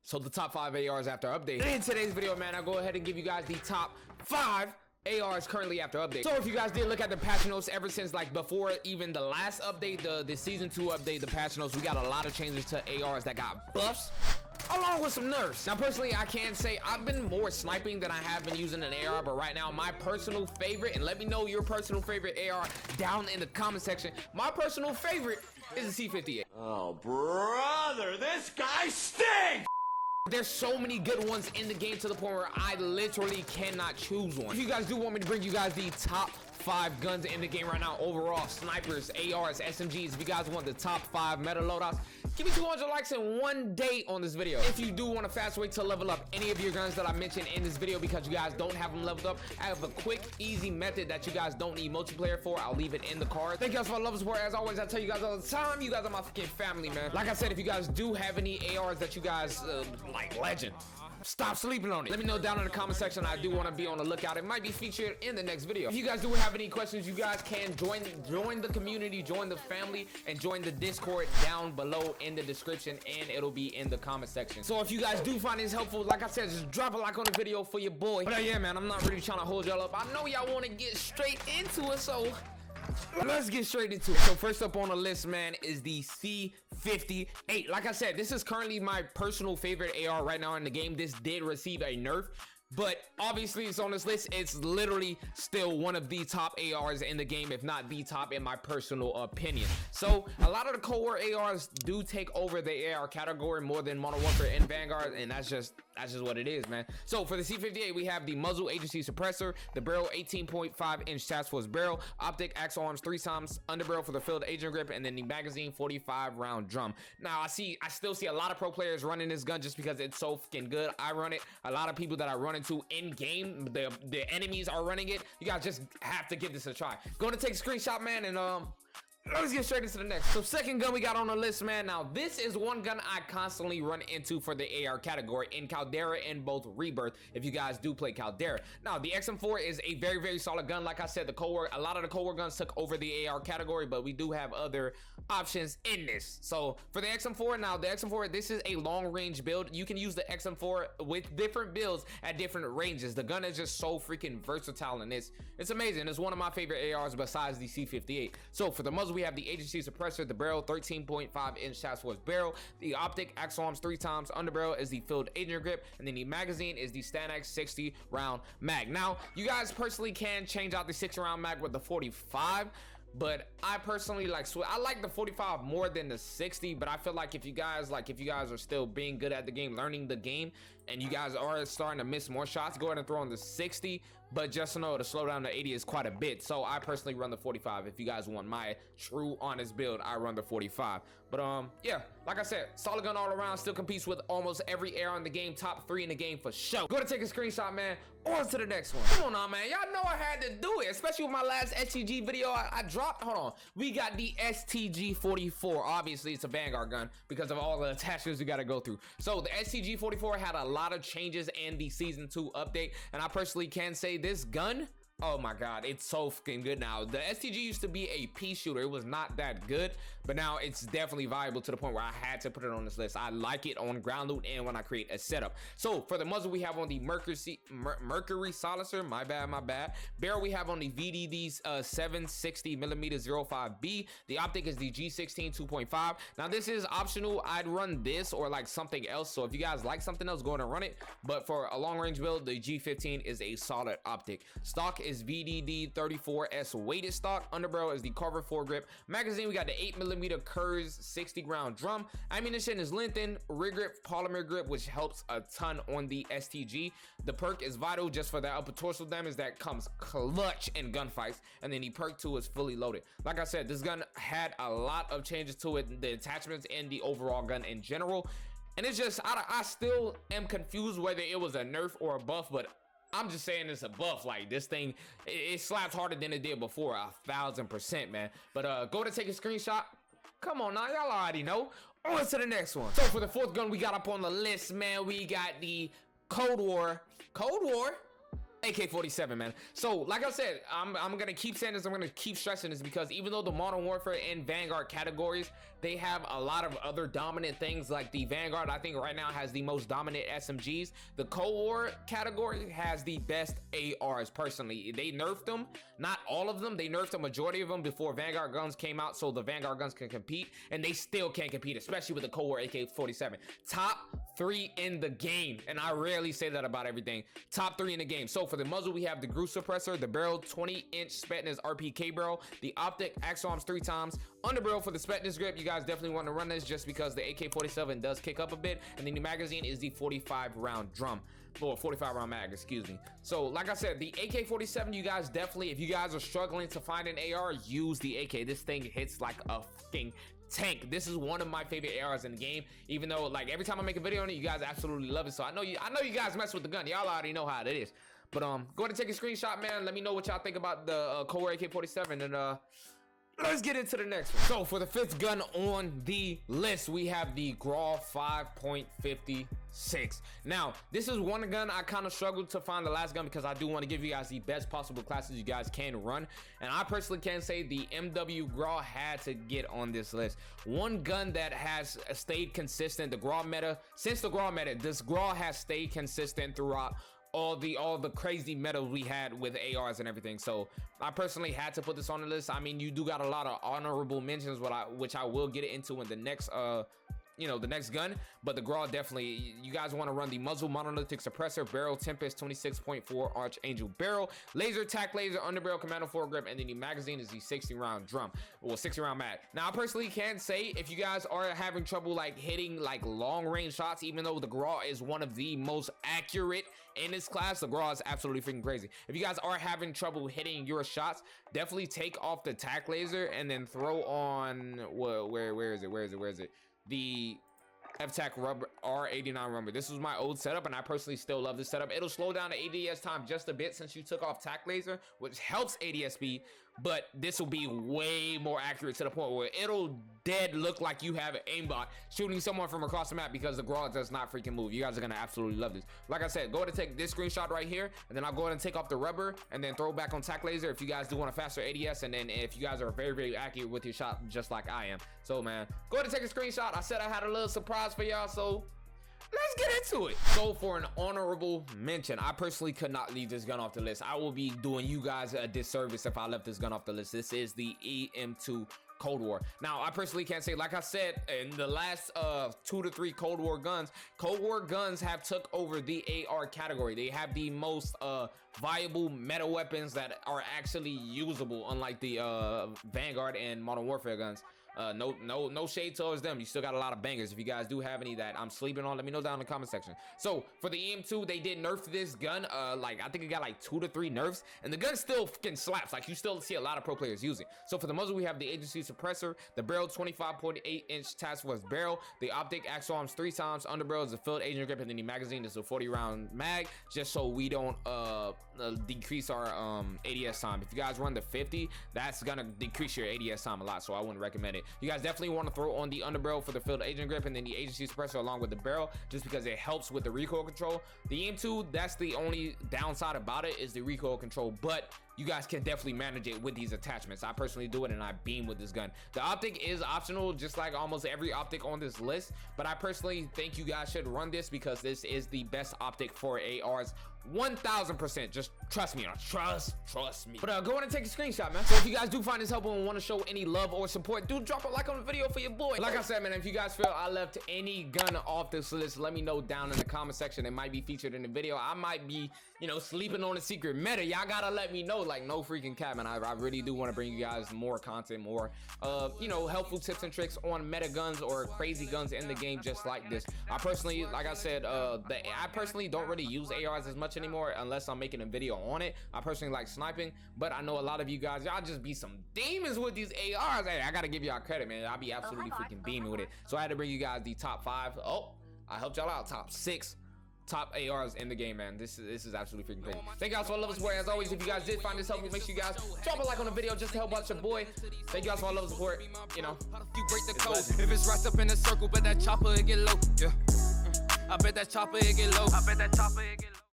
So the top 5 ARs after update. In today's video, man, I'll go ahead and give you guys the top 5 ARs currently after update. So if you guys did look at the patch notes ever since like before even the last update, the season 2 update, the patch notes, we got a lot of changes to ARs that got buffs along with some nerfs. Now personally, I can say I've been more sniping than I have been using an AR, but right now my personal favorite, and let me know your personal favorite AR down in the comment section, my personal favorite is the C58. Oh brother, this guy stinks! There's so many good ones in the game to the point where I literally cannot choose one. If you guys do want me to bring you guys the top 5 guns in the game right now, overall, snipers, ARs, SMGs, if you guys want the top 5 meta loadouts, give me 200 likes in one day on this video. If you do want a fast way to level up any of your guns that I mentioned in this video because you guys don't have them leveled up, I have a quick, easy method that you guys don't need multiplayer for. I'll leave it in the card. Thank you guys for the love and support. As always, I tell you guys all the time, you guys are my fucking family, man. Like I said, if you guys do have any ARs that you guys like, legend, stop sleeping on it. Let me know down in the comment section. I do want to be on the lookout. It might be featured in the next video. If you guys do have any questions, you guys can join the community, join the family, and join the Discord down below in the description, and it'll be in the comment section. So if you guys do find this helpful, like I said, just drop a like on the video for your boy. But yeah, man, I'm not really trying to hold y'all up. I know y'all want to get straight into it, so let's get straight into it. So first up on the list, man, is the C58. Like I said, this is currently my personal favorite AR right now in the game. This did receive a nerf, but obviously it's on this list. It's literally still one of the top ARs in the game, if not the top in my personal opinion. So a lot of the Cold War ARs do take over the AR category more than Modern Warfare and Vanguard, and that's just what it is, man. So for the C58, we have the muzzle agency suppressor, the barrel 18.5 inch task force barrel, optic axe arms 3 times, underbarrel for the field agent grip, and then the magazine 45 round drum. Now I still see a lot of pro players running this gun just because it's so fucking good. I run it. A lot of people that I run into in game, the enemies are running it. You guys just have to give this a try. Go to take a screenshot, man, and let's get straight into the next. So second gun we got on the list, man. Now this is one gun I constantly run into for the AR category in Caldera and both Rebirth, if you guys do play Caldera. Now the XM4 is a very, very solid gun. Like I said, a lot of the Cold War guns took over the AR category, but we do have other options in this. So for the XM4, now the XM4, this is a long range build. You can use the XM4 with different builds at different ranges. The gun is just so freaking versatile, and it's amazing. It's one of my favorite ARs besides the C58. So for the muzzle, we have the agency suppressor, the barrel 13.5 inch task force barrel, the optic axe arms 3 times, underbarrel is the field agent grip, and then the magazine is the Stanag 60 round mag. Now you guys personally can change out the 60 round mag with the 45, but I personally like the 45 more than the 60. But I feel like if you guys are still being good at the game, learning the game, and you guys are starting to miss more shots, go ahead and throw on the 60. But just know to slow down to 80 is quite a bit. So I personally run the 45. If you guys want my true honest build, I run the 45. But yeah, like I said, solid gun all around, still competes with almost every AR in the game, top 3 in the game for sure. Go to take a screenshot, man. On to the next one. Come on now, man. Y'all know I had to do it, especially with my last STG video I dropped. Hold on. We got the STG-44. Obviously, it's a Vanguard gun because of all the attachments we got to go through. So the STG-44 had a lot of changes in the season 2 update, and I personally can say this gun, oh my god, it's so fucking good now. The STG used to be a pea shooter. It was not that good, but now it's definitely viable to the point where I had to put it on this list. I like it on ground loot and when I create a setup. So for the muzzle, we have on the Mercury Silencer, my bad. Barrel, we have on the VDD 760mm 05B. The optic is the G16 2.5. Now this is optional. I'd run this or like something else. So if you guys like something else, go ahead and run it. But for a long range build, the G15 is a solid optic. Stock is VDD 34S weighted stock. Underbarrel is the Carver 4 grip. Magazine, we got the 8mm Kurz 60 round drum. Ammunition is lengthened rig grip polymer grip, which helps a ton on the STG. The perk is vital just for that upper torso damage that comes clutch in gunfights, and then the perk 2 is fully loaded. Like I said, this gun had a lot of changes to it, the attachments and the overall gun in general, and it's just I still am confused whether it was a nerf or a buff, but I'm just saying it's a buff. Like this thing, it slaps harder than it did before, 1000%, man. But go to take a screenshot. Come on now, y'all already know. On to the next one. So for the 4th gun we got up on the list, man, we got the Cold War AK-47, man. So, like I said, I'm gonna keep saying this, I'm gonna keep stressing this, because even though the Modern Warfare and Vanguard categories, they have a lot of other dominant things. Like the Vanguard, I think right now has the most dominant SMGs. The Cold War category has the best ARs, personally. They nerfed them, not all of them. They nerfed a majority of them before Vanguard guns came out, so the Vanguard guns can compete, and they still can't compete, especially with the Cold War AK-47. Top 3 in the game, and I rarely say that about everything. Top 3 in the game. So for the muzzle, we have the Groove Suppressor, the barrel 20-inch Spetnaz RPK barrel, the optic Axe Arms 3 times, underbarrel for the Spetnaz grip. You guys definitely want to run this just because the AK-47 does kick up a bit, and then the magazine is the 45 round drum. Or 45 round mag, excuse me. So like I said, the AK-47, you guys definitely, if you guys are struggling to find an AR, use the AK. This thing hits like a fucking tank. This is one of my favorite ARs in the game, even though like every time I make a video on it, you guys absolutely love it. So I know you guys mess with the gun. Y'all already know how it is. But go ahead and take a screenshot, man. Let me know what y'all think about the Cold War AK-47, and let's get into the next one. So for the 5th gun on the list, we have the GRAW 5.56. Now, this is one gun I kind of struggled to find the last gun, because I do want to give you guys the best possible classes you guys can run. And I personally can say the MW GRAW had to get on this list. One gun that has stayed consistent, the GRAW meta, since the GRAW meta, this GRAW has stayed consistent throughout all the crazy metas we had with ARs and everything. So I personally had to put this on the list. I mean, you do got a lot of honorable mentions, which I will get into in the next the next gun. But the GRAW, definitely, you guys want to run the muzzle monolithic suppressor, barrel Tempest 26.4 Archangel barrel, laser tack laser, underbarrel commando foregrip, and then the magazine is the 60 round drum, well 60 round mag. Now I personally can say, if you guys are having trouble like hitting like long range shots, even though the GRAW is one of the most accurate in this class, the GRAW is absolutely freaking crazy. If you guys are having trouble hitting your shots, definitely take off the tack laser and then throw on where is it, the FTAC rubber R89 rubber. This was my old setup, and I personally still love this setup. It'll slow down the ADS time just a bit since you took off tack laser, which helps ADS speed, but this will be way more accurate to the point where it'll dead look like you have an aimbot shooting someone from across the map, because the GRAW does not freaking move. You guys are gonna absolutely love this. Like I said, go ahead and take this screenshot right here, and then I'll go ahead and take off the rubber and then throw back on tack laser if you guys do want a faster ADS, and then if you guys are very, very accurate with your shot, just like I am. So man, go ahead and take a screenshot. I said I had a little surprise for y'all, so let's get into it. So for an honorable mention, I personally could not leave this gun off the list. I will be doing you guys a disservice if I left this gun off the list. This is the EM2 Cold War. Now I personally can't say, like I said, in the last 2 to 3 Cold War guns have took over the AR category. They have the most viable meta weapons that are actually usable, unlike the Vanguard and Modern Warfare guns. No shade towards them. You still got a lot of bangers. If you guys do have any that I'm sleeping on, let me know down in the comment section. So for the EM2, they did nerf this gun. Like I think it got like 2 to 3 nerfs, and the gun still fucking slaps. Like you still see a lot of pro players use it. So for the muzzle, we have the agency suppressor, the barrel 25.8-inch task force barrel, the optic Axe Arms 3 times, underbarrel is a field agent grip, and then the magazine is a 40 round mag, just so we don't decrease our ADS time. If you guys run the 50, that's gonna decrease your ADS time a lot, so I wouldn't recommend it. You guys definitely want to throw on the underbarrel for the field agent grip, and then the agency suppressor along with the barrel, just because it helps with the recoil control. The EM2, that's the only downside about it, is the recoil control, but you guys can definitely manage it with these attachments. I personally do it, and I beam with this gun. The optic is optional, just like almost every optic on this list, but I personally think you guys should run this because this is the best optic for ARs. 1000%. Just trust me, trust me. But go ahead and take a screenshot, man. So if you guys do find this helpful and want to show any love or support, do drop a like on the video for your boy. Like I said, man, if you guys feel I left any gun off this list, let me know down in the comment section. It might be featured in the video. I might be, sleeping on a secret meta. Y'all gotta let me know, like, no freaking cap, man. I really do want to bring you guys more content, more helpful tips and tricks on meta guns or crazy guns in the game, just like this. I personally, like I said, I personally don't really use ARs as much anymore unless I'm making a video on it. I personally like sniping, but I know a lot of you guys, y'all just be some demons with these ARs. Hey, I gotta give y'all credit, man. I'll be absolutely freaking beaming with it. So I had to bring you guys the top 5. Oh, I helped y'all out. Top 6 top ARs in the game, man. This is absolutely freaking crazy. Thank you guys for all love and support. As always, if you guys did find this helpful, make sure you guys drop a like on the video just to help out your boy. Thank you guys for all love and support. You break the code. If it's right up in a circle, but that chopper it get low. Yeah, I bet that chopper it get low.